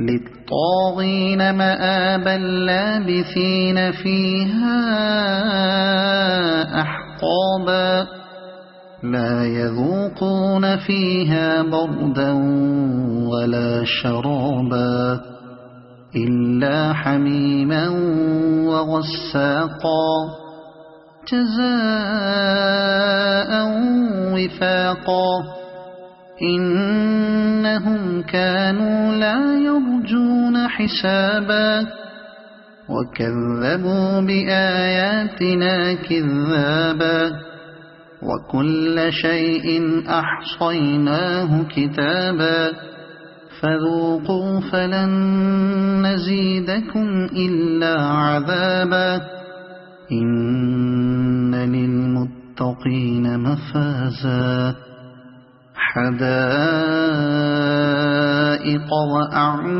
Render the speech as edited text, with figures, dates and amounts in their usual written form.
للطاغين مآبا لابثين فيها أحقابا لا يذوقون فيها بردا ولا شرابا إلا حميما وغساقا جزاء وفاقا إنهم كانوا لا يرجون حسابا وكذبوا بآياتنا كذابا وكل شيء أحصيناه كتابا فذوقوا فلن نزيدكم إلا عذابا إن للمتقين مفازا حدائق وأعنابا